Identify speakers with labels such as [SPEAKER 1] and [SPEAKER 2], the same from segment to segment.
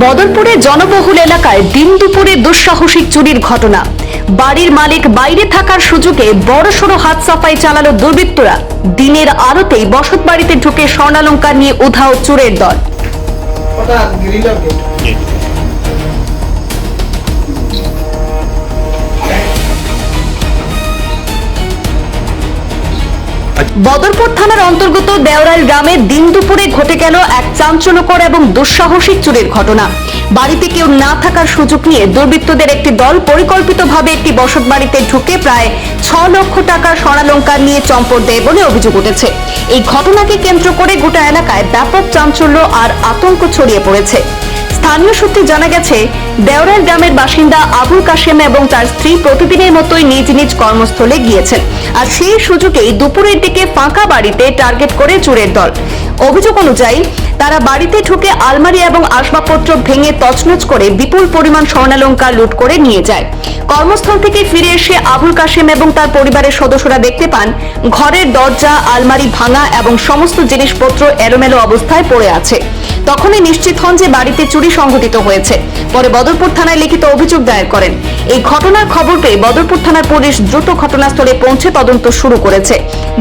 [SPEAKER 1] বদরপুরে জনবহুল এলাকায় দিন দুপুরে দুঃসাহসিক চুরির ঘটনা। বাড়ির মালিক বাইরে থাকার সুযোগে বড়সড় হাত সাফাই চালালো দুর্বৃত্তরা। দিনের আলোতেই বসত বাড়িতে ঢুকে স্বর্ণালংকার নিয়ে উধাও চোরের দল। বদরপুর থানার অন্তর্গত দেওরাইল গ্রামে দিন দুপুরে ঘটে গেল এক চাঞ্চল্যকর এবং দুঃসাহসিক চুরির ঘটনা। বাড়িতে কেউ না থাকার সুযোগ নিয়ে দুর্বৃত্তদের একটি দল পরিকল্পিতভাবে একটি বসত বাড়িতে ঢুকে প্রায় 6 লক্ষ টাকার স্বর্ণালংকার নিয়ে চম্পট দেয় বলে অভিযোগ উঠেছে। এই ঘটনাকে কেন্দ্র করে গোটা এলাকায় ব্যাপক চাঞ্চল্য আর আতঙ্ক ছড়িয়ে পড়েছে। স্থানীয় সূত্রে জানা গেছে, দেওরাইল গ্রামের বাসিন্দা আবুল কাশেম এবং তার স্ত্রী প্রতিদিনের মতোই নিজ নিজ কর্মস্থলে গিয়েছেন, আর সেই সুযোগেই দুপুরের দিকে ফাঁকা বাড়িতে টার্গেট করে চোরের দল। অভিযোগ অনুযায়ী তারা বাড়িতে ঢুকে আলমারি এবং আসবাবপত্র ভেঙে তছনছ করে বিপুল পরিমাণ স্বর্ণালংকার লুট করে নিয়ে যায়। কর্মস্থল থেকে ফিরে এসে আবুল কাশেম এবং তার পরিবারের সদস্যরা দেখতে পান ঘরের দরজা, আলমারি ভাঙা এবং সমস্ত জিনিসপত্র এলোমেলো অবস্থায় পড়ে আছে। তখনই নিশ্চিত হন যে বাড়িতে চুরি সংঘটিত হয়েছে। পরে বদরপুর থানায় লিখিত অভিযোগ দায়ের করেন। এই ঘটনার খবর পেয়ে বদরপুর থানার পুলিশ দ্রুত ঘটনাস্থলে পৌঁছে তদন্ত শুরু করেছে।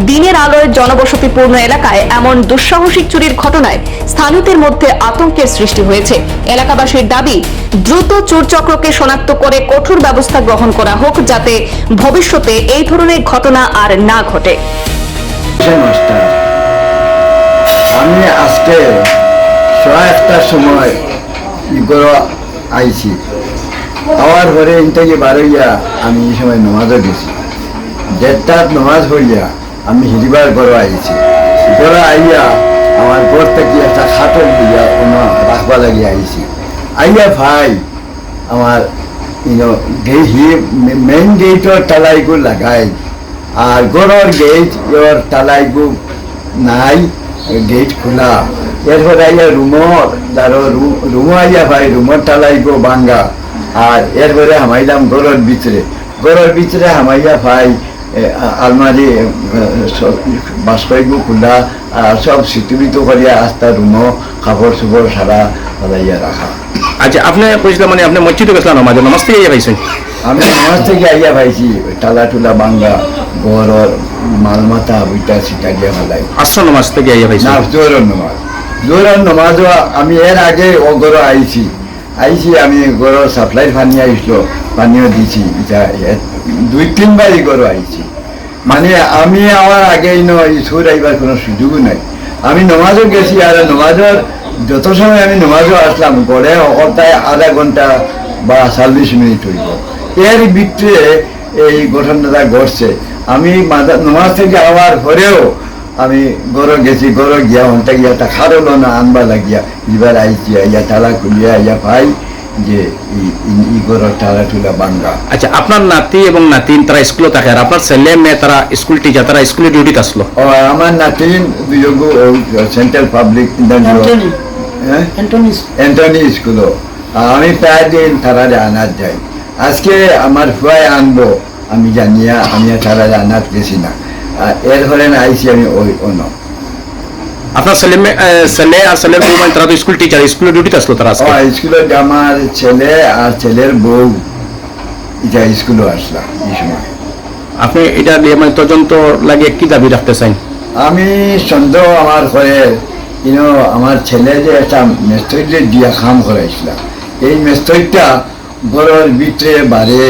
[SPEAKER 1] দিনের আলোয় জনবসতিপূর্ণ এলাকায় এমন দুঃসাহসিক চুরির ঘটনায় স্থানীয়দের মধ্যে আতঙ্কের সৃষ্টি হয়েছে। এলাকাবাসীর দাবি, দ্রুত চোর চক্রকে শনাক্ত করে কঠোর ব্যবস্থা গ্রহণ করা হোক, যাতে ভবিষ্যতে এই ধরনের ঘটনা আর না ঘটে।
[SPEAKER 2] আমি আজকে 1:00টার সময় আইছি, আওয়ার পরে ইন্টাকে বারইয়া আমি এই সময় নমাজও গেছি। 1:30 নমাজ হইয়া আমি হিরিবার ঘরে আইছি। ঘরে আইয়া আমার ঘর থেকে একটা খাটল দিয়া রাখবা লাগিয়ে আইছি। আইয়া ভাই আমার মেইন গেটর তালাইগু লাগাই, আর ঘরের গেট ওর তালাইগু নাই, গেট খোলা। এরপরে আইয়া রুমো আইয়া ভাই রুমর তালাইগো ভাঙ্গা, আর এরপরে হামাইলাম ঘরের ভিতরে হামাইয়া ভাই আলমারি বাসকইগু খোলা, আর সব সিটিবিত করিয়া আস্তা রুমো কাপড় চোপড় সারা ফলাইয়া রাখা।
[SPEAKER 3] আচ্ছা, আপনি কইছিলেন মানে আপনি মসজিদে গেছিলেন নামাজ থেকে আইয়া পাইছেন? আমি
[SPEAKER 2] নামাজ থেকে আইয়া পাইছি, টালা টুলা ভাঙ্গা, ঘরের মালমাতা বইটা সিটা দিয়া ফেলাই।
[SPEAKER 3] আসর নামাজ থেকে আইয়া পাইছেন?
[SPEAKER 2] না, জোরের নমাজও আমি এর আগে ও ঘর আইছি আমি ঘরের সাপ্লাই পানি আইসলো, পানিও দিছি। 2-3 বার ঘর আইছি, মানে আমি আমার আগে সুর আইবার কোনো সুযোগও নাই। আমি নমাজও গেছি, আর নমাজের যত সময় আমি নমাজও আসলাম ঘরে অকর্তায় আধা ঘন্টা বা 40 মিনিট হইব। এর ভিতরে এই ঘটনাটা ঘটছে। আমি নমাজ থেকে আবার পরেও আমি গরো গেছি, গরো গিয়া হন্টা গিয়া তা খারলো না আনবা লাগিয়া এবার আইছি। আইয়া তালা খুলিয়া আইয়া ভাই যে ই গরোর তালা টুলা ভাঙ্গা।
[SPEAKER 3] আচ্ছা, আপনার নাতি এবং নাতিন তারা স্কুলে থাকে, আর আপনার ছেলে মেয়ে তারা স্কুল টিচার, তারা স্কুলে ডিউটিতে আসলো?
[SPEAKER 2] আমার নাতিন সেন্ট্রাল পাবলিক এন্টনি স্কুল। আমি প্রায় দিন তারা আনাত যাই। আজকে আমার ফুয়াই আনবো আমি জানিয়া, আমি তারা আনাত গেছি না। এর ফলে আইসি আমি ওই অন্য।
[SPEAKER 3] আপনার ছেলে আর ছেলের বউ মানে তারা তো স্কুল টিচার, স্কুলে ডিউটিতে আসলো তারা?
[SPEAKER 2] স্কুলে আমার ছেলে আর ছেলের বউ এটা স্কুলে আসলাম এই সময়।
[SPEAKER 3] আপনি এটা দিয়ে মানে তদন্ত লাগে কি দাবি রাখতে চাই?
[SPEAKER 2] আমি সন্দেহ আমার করে আমার ছেলে যে একটা মেস্তরিতে দিয়া কাম করাইছিলাম, এই মেস্তরিটা ঘরের ভিতরে বাড়ে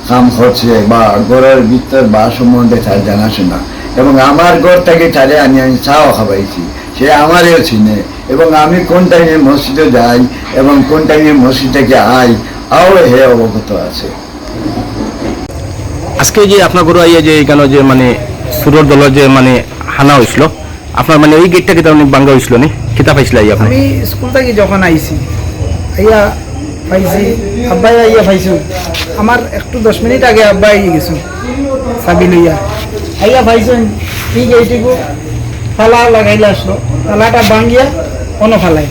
[SPEAKER 2] কাম করছে বা ঘরের ভিতর বা সম্বন্ধে তার জানাশোনা, এবং আমার ঘরটাকে তারে আমি চাও খাবাইছি, সে আমারও চিনে, এবং আমি কোন টাইমে মসজিদে যাই এবং কোন টাইমে মসজিদ থেকে আও হে অবগত আছে।
[SPEAKER 3] আজকে যে আপনার ঘরে আইয়া যে কেন যে মানে সুরের দলের যে মানে হানা হয়েছিল, আপনার মানে ওই গেটটাকে তেমন ভাঙ্গা হয়েছিল নি? কিতা পাইছিল?
[SPEAKER 4] আমি স্কুল থেকে যখন আইছি আইয়া পাইছি, আব্বাই আইয়া পাইছো, আমার একটু 10 মিনিট আগে আব্বাই আইয়া গেছো চাবি লইয়া আইয়া পাইছেন। ঠিক এইটুকু ফালা লাগাইলে আসলো, থালাটা ভাঙ্গিয়া কোনো ফালাই।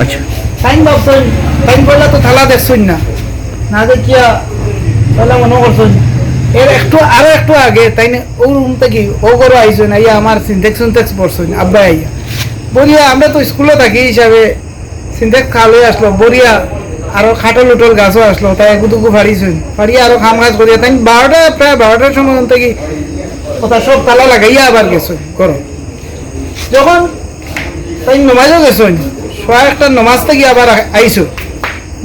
[SPEAKER 3] আচ্ছা,
[SPEAKER 4] টাইম ভাবছেন, টাইম করলে তো থালা দেখছেন না দেখিয়া তাহলে মনে করছেন। এর আরো একটু আগে তাই না ও রুম থেকে ও করে আইসেন, আইয়া আমার সিনটেক্স পড়ছেন আব্বাই আইয়া বলিয়া। আমরা তো স্কুলে থাকি হিসাবে সিন্টেক্স খাল হয়ে আসলো বরিয়া আরো খাটল উটল গাছও আসলো তাই এগুটুকু ফাড়িছেন ফাড়িয়ে আরো খাম কাজ করিয়া তাই প্রায় 12টার সময় থেকে ওটা সব তালা লাগাইয়া আবার গেছেন করো যখন তাই নমাজও গেছেন সোয়া একটা নমাজ থেকে আবার আইসো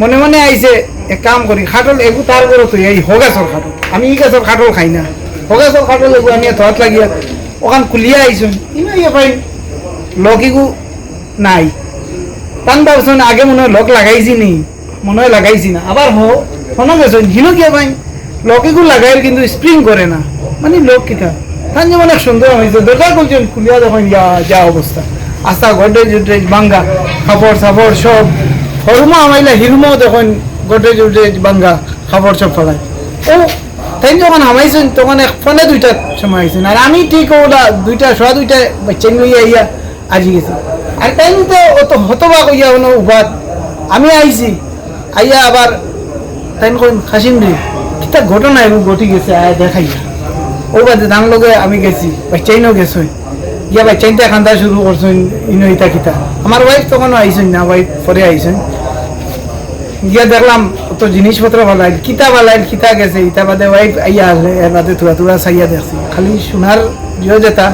[SPEAKER 4] মনে মনে আইসে এক কাম করি খাটল এগু তার করে তুই এই হগাছর খাটল আমি ই গাছর খাটল খাই না হগাছর খাটল এগু আমি ধোয়াত লাগিয়া ওখান খুলিয়া আইসুন ইয়ে পাই লগিগু নাই টান ভাবছেন আগে মনে হয় লক লাগাইছি নি মনে হয় লাগাইছি না আবার শোনা গেছেন ঘিনো গিয়া পাই লগিগু লাগাই কিন্তু স্প্রিং করে না মানে লোক কিতা তান যেমন অনেক সুন্দর হয়েছে দরকার করছেন খুলিয়া দেখুন যা অবস্থা আস্তা গডরেজ উডরেজ ভাঙ্গা কাপড় সাপড় সব হরমো আমাইলা হিরমো দেখুন গডরেজ উডরেজ ভাঙ্গা কাপড় সব ফেলায় ও তাই যখন হামাইছেন তখন এক ফোনে 2টার সময় আইছেন আর আমি ঠিক ওটা 2টা সোয়া 2টায় বাচ্চা নিয়ে আইয়া আজি গেছি আর তাই তো অত হতবা কইয়া কোনো উপাত আমি আইছি আইয়া আবার তাই কইন খাসিম রে কিতা ঘটনা এবং ঘটি গেছে আয় দেখাইয়া ও বাদে দাম লগে আমি গেছি বাচ্চাইনও গেছই গিয়া বাচ্চাইনটা খান্দা শুরু করছেন ইনো ইতা কিতা আমার ওয়াইফ তখনও আইছেন না ওয়াইফ পরে আইছেন গিয়া দেখলাম অত জিনিসপত্র ভালাই কিতা ভালাই কিতা গেছে ইতা বাদে ওয়াইফ আইয়া আসলে এর বাদে তুরা চাইয়া দেখছি খালি সোনার জিও যেটা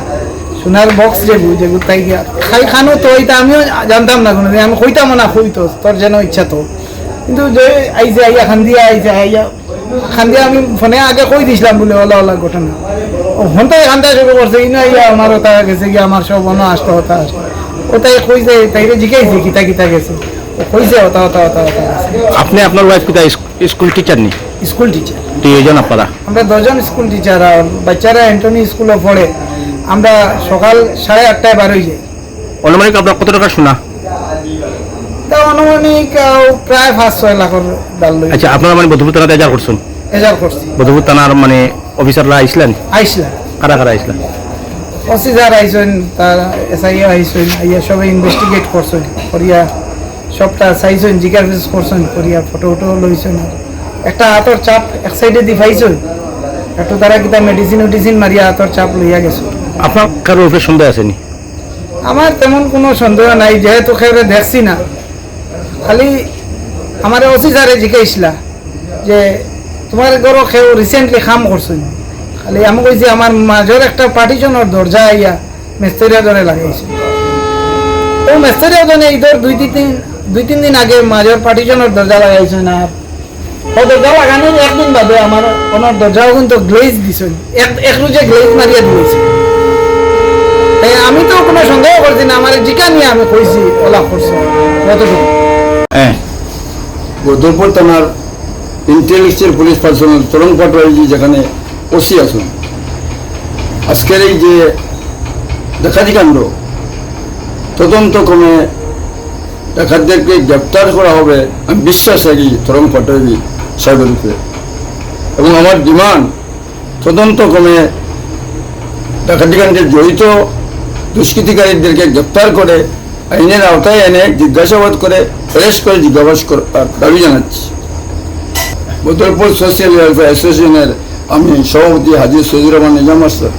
[SPEAKER 4] সোনার বক্স যেগু তাই গিয়া খাই খানো তো এটা আমিও জানতাম না কোনো আমি কইতাম না কইতো তোর যেন ইচ্ছা তো কিন্তু যে আইছে আইয়া খান্দিয়া আইছে আইয়া খান্দিয়া আমি ফোনে আগে কই দিছিলাম বলে ওলা ঘটনা ও হন্তাই খান্দা শুরু করছে ইনো আইয়া আমার ওটা গেছে গিয়া আমার সব অন্য আসতো ওটা আসতো ওটাই কইছে তাইরে জিজ্ঞাসি কিতা গেছে ও কইছে ওটা গেছে
[SPEAKER 3] আপনি আপনার ওয়াইফ কিতা স্কুল টিচার নি
[SPEAKER 4] স্কুল টিচার
[SPEAKER 3] দুইজন আপনারা
[SPEAKER 4] আমরা 2 জন স্কুল টিচার আর বাচ্চারা অ্যান্টনি স্কুলে পড়ে আমরা সকাল 8:30টায় বার হয়ে যাই
[SPEAKER 3] অনুমানিক আপনার কত টাকা শোনা
[SPEAKER 4] তা অনুমানিক প্রায় 5-6 লাখের ডাল লই
[SPEAKER 3] আচ্ছা আপনারা মানে বধুপুর থানাতে এজার করছেন
[SPEAKER 4] এজার করছি
[SPEAKER 3] বধুপুর থানার মানে অফিসাররা আইসলেন
[SPEAKER 4] আইসলা
[SPEAKER 3] কারা আইসলেন
[SPEAKER 4] অফিসার আইসেন তার এসআইও আইসেন আইয়া সবাই ইনভেস্টিগেট করছেন করিয়া সবটা চাইছেন জিজ্ঞাসা করছেন করিয়া ফটো লইছেন একটা হাতর চাপ এক সাইডে দি পাইছেন একটু তারা কিতা মেডিসিন মারিয়া হাতর চাপ লইয়া গেছে
[SPEAKER 3] আপনার কারোর উপরে সন্দেহ আসেনি
[SPEAKER 4] আমার তেমন কোনো সন্দেহ নাই যেহেতু খেয়ে দেখছি না খালি আমার অফিসারে জিজ্ঞাসলা যে তোমার ঘর খেয়ে রিসেন্টলি খাম করছেন খালি আমি কইছি আমার মাঝের একটা পার্টিশনের দরজা আইয়া মেস্তেরিয়া ধরে লাগাইছে ও মেস্তেরিয়া জনে ইধর 2-3 দিন আগে মাঝের পার্টিশনের দরজা লাগাইছে না ও দরজা লাগানোর একদিন বাদে আমার ওনার দরজাও কিন্তু গ্লেজ দিছে এক রুজে গ্লেজ মারিয়া দিয়েছে আমি তো কোনো সন্দেহ করছি না আমার জিকা নিয়ে আমি কইছি ওলা করছি কতটুকু
[SPEAKER 2] হ্যাঁ বদরপুর থানার intelligence police personnel Tarang Patowari যেখানে ওসি আসুন আজকের এই যে ডাকাতি কাণ্ড তদন্ত ক্রমে ডাকাতদেরকে গ্রেপ্তার করা হবে আমি বিশ্বাস রাখি তরং পাটোয়ারি সাহেবের উপরে এবং আমার ডিমান্ড তদন্ত ক্রমে ডাকাতি কাণ্ডে জড়িত দুষ্কৃতিকারীদেরকে গ্রেপ্তার করে আইনের আওতায় এনে জিজ্ঞাসাবাদ করে অ্যারেস্ট করে জিজ্ঞাসা করার দাবি জানাচ্ছি বদরপুর সোশ্যাল ওয়েলফেয়ার অ্যাসোসিয়েশনের আমি সভাপতি হাজি সজির রহমান নিজাম মাস্টার